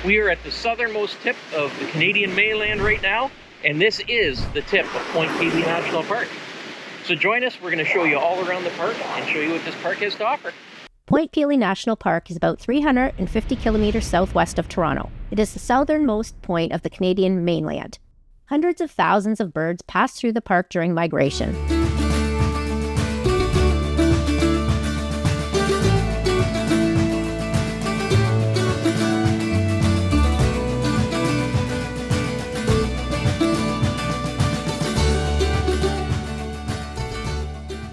We are at the southernmost tip of the Canadian mainland right now, and this is the tip of Point Pelee National Park. So join us, we're going to show you all around the park and show you what this park has to offer. Point Pelee National Park is about 350 kilometers southwest of Toronto. It is the southernmost point of the Canadian mainland. Hundreds of thousands of birds pass through the park during migration.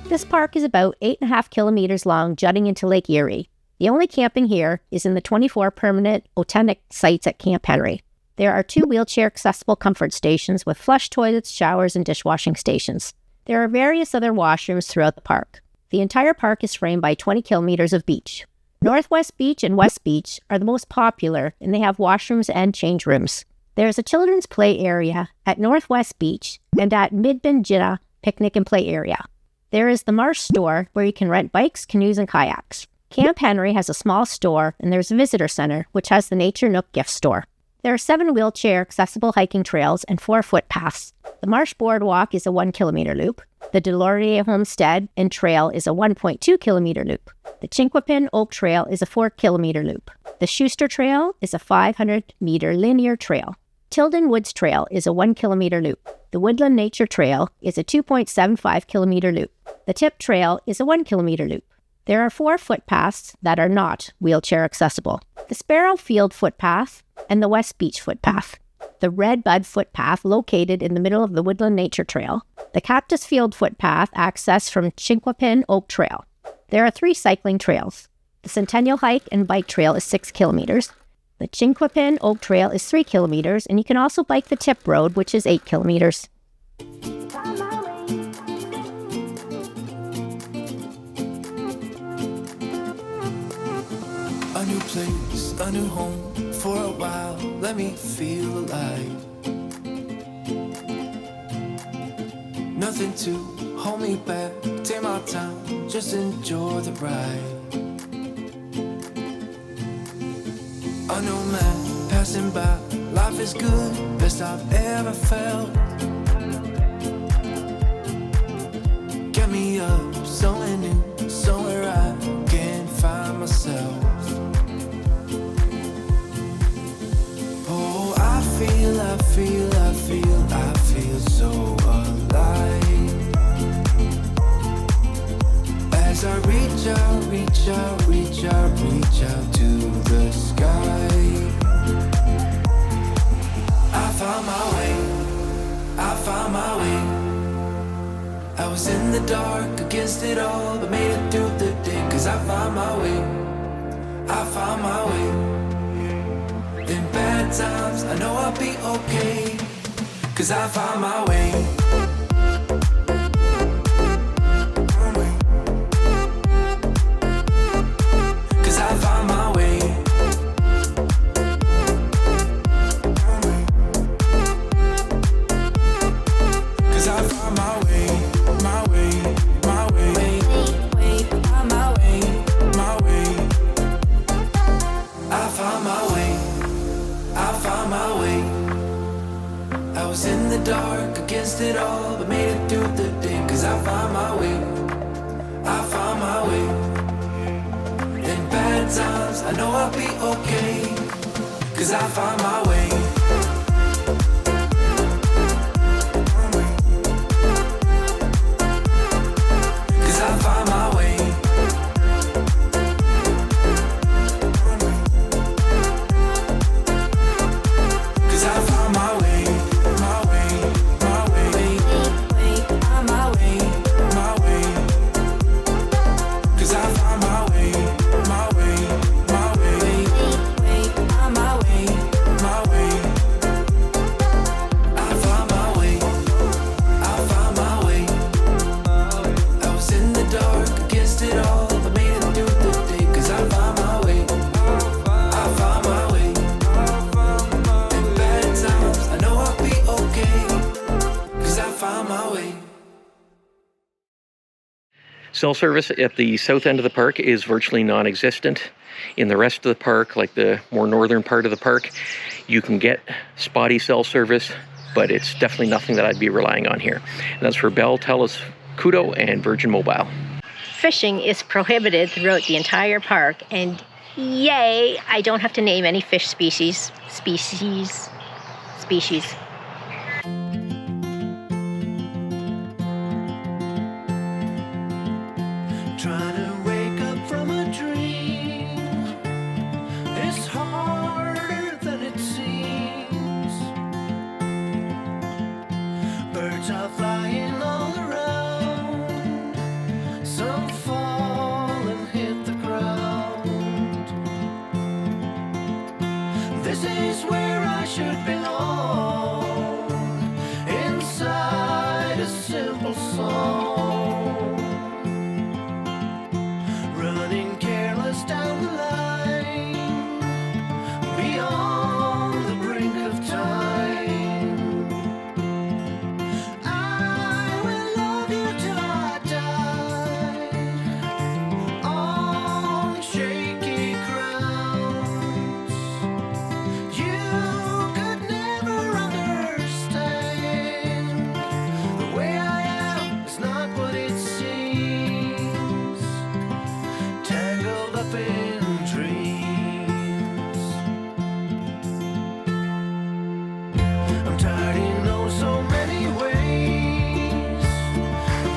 This park is about 8.5 kilometers long, jutting into Lake Erie. The only camping here is in the 24 permanent Otenick sites at Camp Henry. There are 2 wheelchair-accessible comfort stations with flush toilets, showers, and dishwashing stations. There are various other washrooms throughout the park. The entire park is framed by 20 kilometers of beach. Northwest Beach and West Beach are the most popular, and they have washrooms and change rooms. There is a children's play area at Northwest Beach and at Midbinjina picnic and play area. There is the Marsh store, where you can rent bikes, canoes, and kayaks. Camp Henry has a small store, and there's a visitor center, which has the Nature Nook gift store. There are 7 wheelchair-accessible hiking trails and 4 footpaths. The Marsh Boardwalk is a 1-kilometer loop. The Delorier Homestead and Trail is a 1.2-kilometer loop. The Chinquapin Oak Trail is a 4-kilometer loop. The Schuster Trail is a 500-meter linear trail. Tilden Woods Trail is a 1-kilometer loop. The Woodland Nature Trail is a 2.75-kilometer loop. The Tip Trail is a 1-kilometer loop. There are 4 footpaths that are not wheelchair accessible. The Sparrow Field Footpath and the West Beach Footpath. The Red Bud Footpath, located in the middle of the Woodland Nature Trail. The Cactus Field Footpath, accessed from Chinquapin Oak Trail. There are 3 cycling trails. The Centennial Hike and Bike Trail is 6 kilometers. The Chinquapin Oak Trail is 3 kilometers, and you can also bike the Tip Road, which is 8 kilometers. A new place, a new home, for a while, let me feel alive. Nothing to hold me back, take my time, just enjoy the ride. A new man passing by, life is good, best I've ever felt. Get me up, somewhere new, somewhere I can find myself. Oh, I feel so alive. As I reach out to the sky. I found my way. I was in the dark against it all, but made it through the day. Cause I found my way. In bad times, I know I'll be okay. Cause I found my way. Dark against it all, but made it through the day. Cause I found my way. In bad times, I know I'll be okay. Cause I found my way. Cause I found my way. Cause I found my way. My way. Cell service at the south end of the park is virtually non-existent. In the rest of the park, like the more northern part of the park, you can get spotty cell service, but it's definitely nothing that I'd be relying on here. And that's for Bell, Telus, Koodo, and Virgin Mobile. Fishing is prohibited throughout the entire park, and yay, I don't have to name any fish species. Trying to wake up from a dream is harder than it seems. Birds are flying all around, some fall and hit the ground. This is where I should belong, inside a simple song. Running careless down the line, beyond the brink of time. I will love you till I die, on shaky grounds. You could never understand. The way I am is not what it seems. Tangled up in dreams. I'm tired in oh so many ways.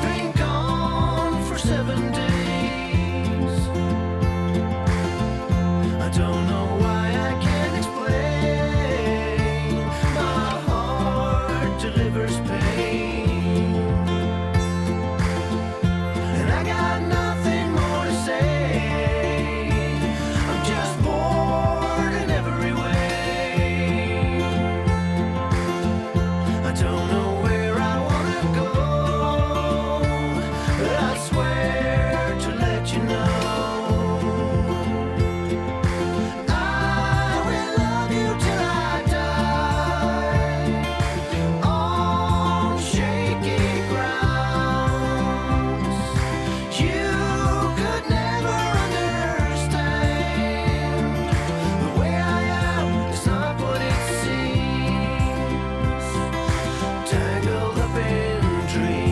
Been gone for 7 days. I don't know why I can't explain. My heart delivers pain, and I got nothing more to say. I'm just bored in every way. I don't know where I wanna go, but I swear to let you know. I will love you till I die, on shaky grounds. You could never understand. The way I am is not what it seems. Tangled up in dreams.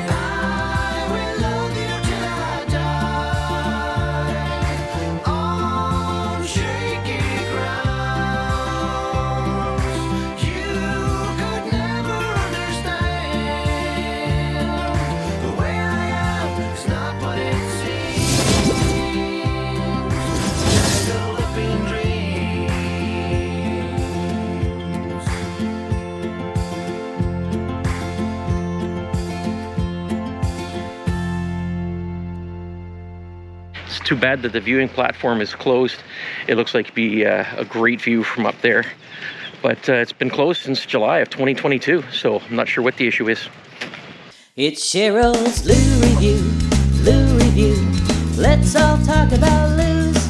I will love you till I die, on shaky grounds. You could never understand. The way I am is not what it seems. Tangled up in dreams. It's too bad that the viewing platform is closed. It looks like it'd be a great view from up there. But it's been closed since July of 2022, so I'm not sure what the issue is. It's Cheryl's Lou Review, Lou Review. Let's all talk about Lou's.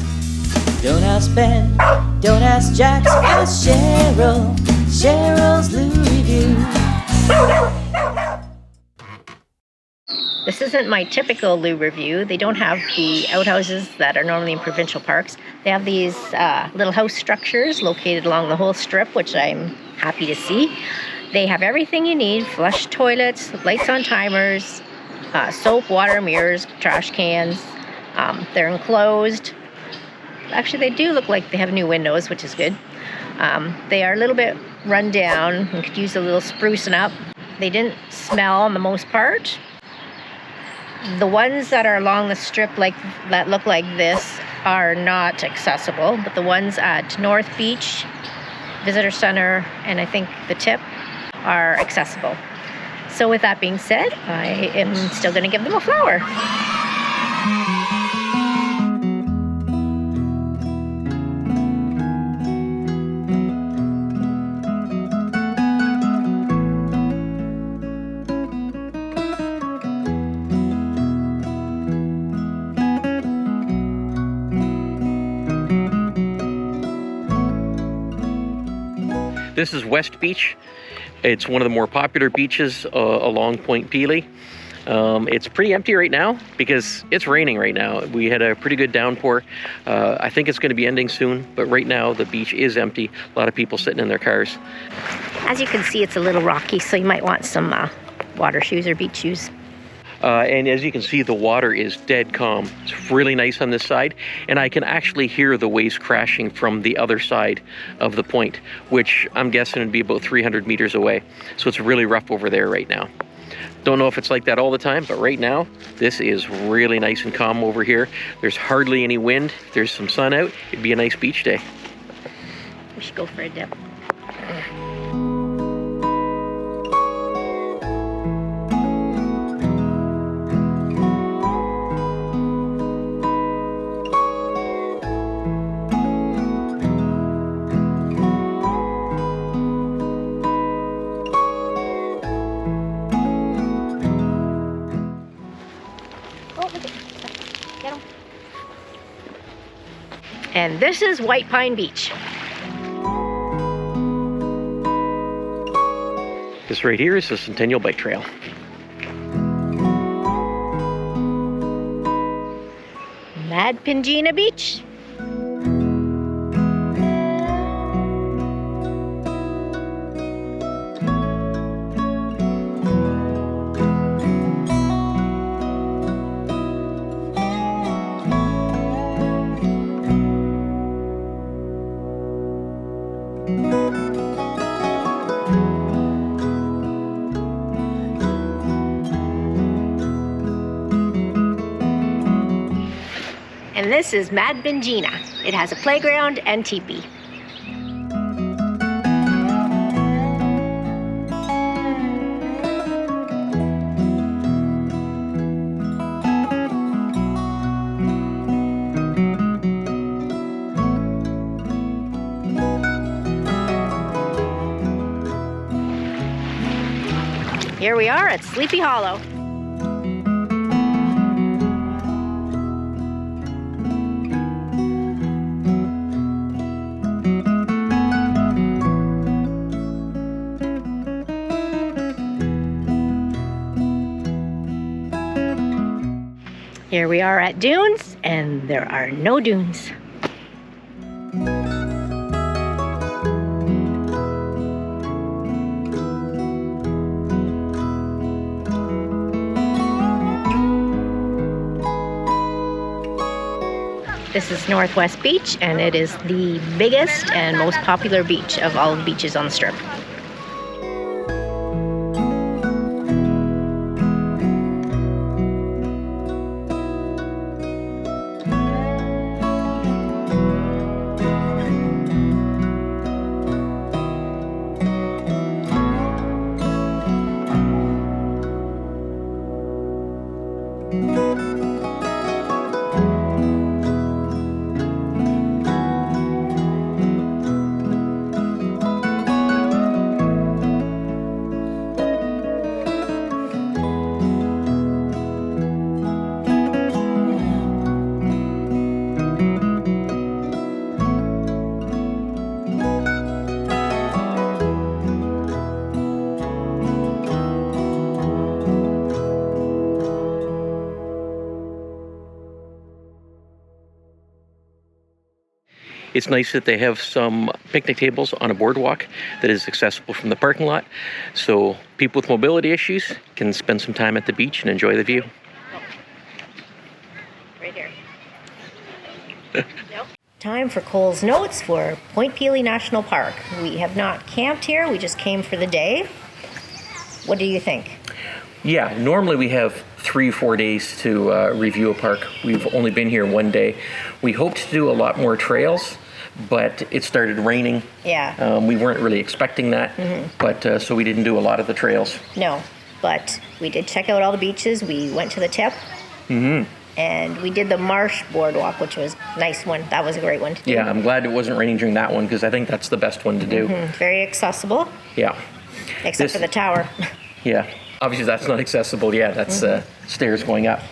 Don't ask Ben, don't ask Jax, ask Cheryl. Cheryl's Lou Review. This isn't my typical Lou review. They don't have the outhouses that are normally in provincial parks. They have these little house structures located along the whole strip, which I'm happy to see. They have everything you need: flush toilets, lights on timers, soap, water, mirrors, trash cans. They're enclosed. Actually, they do look like they have new windows, which is good. They are a little bit run down and could use a little sprucing up. They didn't smell on the most part. The ones that are along the strip that look like this are not accessible, but the ones at North Beach, Visitor Center, and I think the Tip are accessible. So with that being said, I am still going to give them a flower. This is West Beach. It's one of the more popular beaches along Point Pelee. It's pretty empty right now because it's raining right now. We had a pretty good downpour. I think it's going to be ending soon, but right now the beach is empty. A lot of people sitting in their cars. As you can see, it's a little rocky, so you might want some water shoes or beach shoes. And as you can see, the water is dead calm. It's really nice on this side, and I can actually hear the waves crashing from the other side of the point, which I'm guessing would be about 300 meters away. So it's really rough over there right now. Don't know if it's like that all the time, but right now, this is really nice and calm over here. There's hardly any wind. If there's some sun out, it'd be a nice beach day. We should go for a dip. And this is White Pine Beach. This right here is the Centennial Bike Trail. Mad Pingina Beach. And this is Mad Pingina. It has a playground and teepee. Here we are at Sleepy Hollow. Here we are at Dunes, and there are no dunes. This is Northwest Beach, and it is the biggest and most popular beach of all the beaches on the Strip. It's nice that they have some picnic tables on a boardwalk that is accessible from the parking lot, so people with mobility issues can spend some time at the beach and enjoy the view. Right here. Nope. Time for Cole's notes for Point Pelee National Park. We have not camped here, we just came for the day. What do you think? Yeah, normally we have 3-4 days to review a park. We've only been here one day. We hoped to do a lot more trails, but it started raining. Yeah. We weren't really expecting that, but so we didn't do a lot of the trails. No, but we did check out all the beaches. We went to the tip. And we did the Marsh Boardwalk, which was a nice one. That was a great one to do. Yeah, I'm glad it wasn't raining during that one because I think that's the best one to do. Very accessible, Yeah. except for the tower. Yeah. Obviously, that's not accessible. Yeah, that's stairs going up.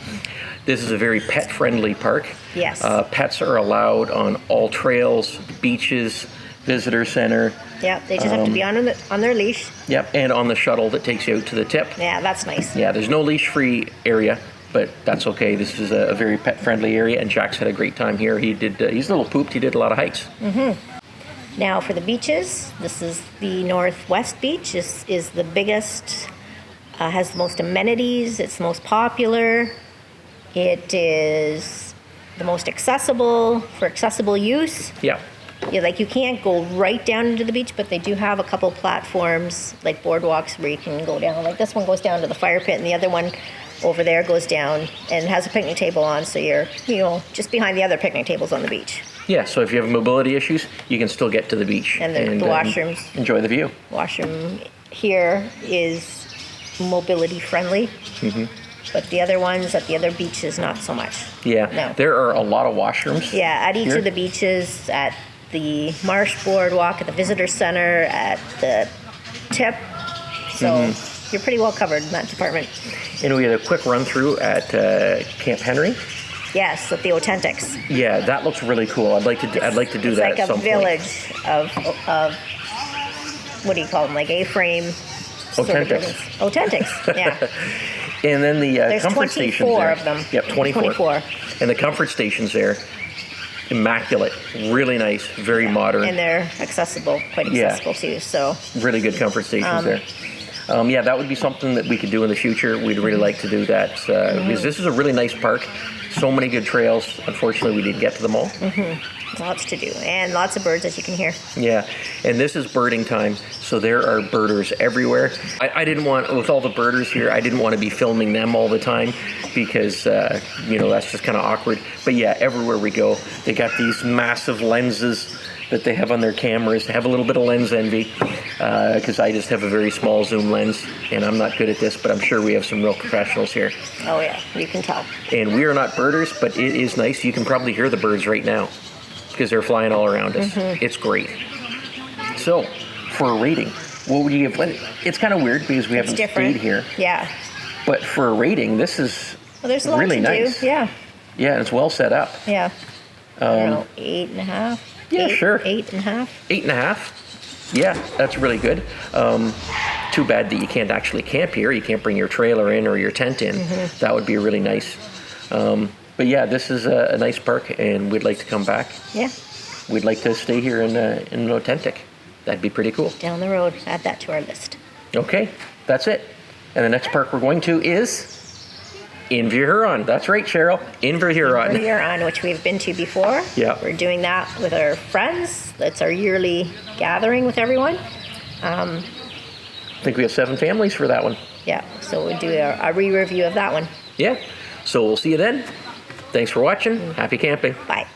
This is a very pet-friendly park. Yes. Pets are allowed on all trails, beaches. visitor center. Yeah, they just have to be on their leash. Yep, and on the shuttle that takes you out to the tip. Yeah, that's nice. Yeah, there's no leash-free area, but that's okay. This is a very pet-friendly area, and Jack's had a great time here. He's a little pooped. He did a lot of hikes. Now for the beaches, this is the Northwest Beach. This is the biggest, has the most amenities. It's the most popular. It is the most accessible for accessible use. Yeah. Yeah, like you can't go right down into the beach, but they do have a couple platforms, like boardwalks, where you can go down. Like this one goes down to the fire pit, and the other one over there goes down and has a picnic table on, so you're, just behind the other picnic tables on the beach. Yeah, so if you have mobility issues, you can still get to the beach. And the washrooms. Enjoy the view. Washroom here is mobility friendly, but the other ones at the other beaches, not so much. Yeah, No. there are a lot of washrooms. Yeah, at each here. of the beaches, at the Marsh Boardwalk, at the Visitor Center, at the tip. So you're pretty well covered in that department. And we had a quick run through at Camp Henry. Yes, at the Authentics. Yeah, that looks really cool. I'd like to do It's that like at a some village of what do you call them? Like A-frame. sort of Authentics. buildings. Authentics, yeah. point. And then the There's comfort stations 24 there. of them. Yep, 24. 24. And the comfort stations there, immaculate, really nice, very modern. And they're accessible, quite Yeah. accessible too. So Really good comfort stations there. Yeah, that would be something that we could do in the future. We'd really like to do that because this is a really nice park. So many good trails. Unfortunately, we didn't get to them all. lots to do, and lots of birds, as you can hear. Yeah, and this is birding time, so there are birders everywhere. I didn't want, with all the birders here, I didn't want to be filming them all the time because, that's just kind of awkward. But yeah, everywhere we go, they got these massive lenses that they have on their cameras. They have a little bit of lens envy because I just have a very small zoom lens, and I'm not good at this, but I'm sure we have some real professionals here. Oh yeah, you can tell. And we are not birders, but it is nice. You can probably hear the birds right now because they're flying all around us. It's great. So, for a rating, what would you give? It's kind of weird because we It's haven't different. stayed here. Yeah. But for a rating, this is Well, there's a lot really to nice. do. Yeah. Yeah, and it's well set up. Yeah. I don't know, 8.5. Yeah, sure. 8.5. 8.5. Yeah, that's really good. Too bad that you can't actually camp here. You can't bring your trailer in or your tent in. That would be really nice. But yeah, this is a nice park, and we'd like to come back. Yeah. We'd like to stay here in Authentic. That'd be pretty cool. Down the road. Add that to our list. Okay, that's it. And the next park we're going to is Inverhuron. That's right, Cheryl. Inverhuron. We're on, which we've been to before. Yeah. We're doing that with our friends. That's our yearly gathering with everyone. I think we have 7 families for that one. Yeah. So we'll do a re-review of that one. Yeah. So we'll see you then. Thanks for watching. Happy camping. Bye.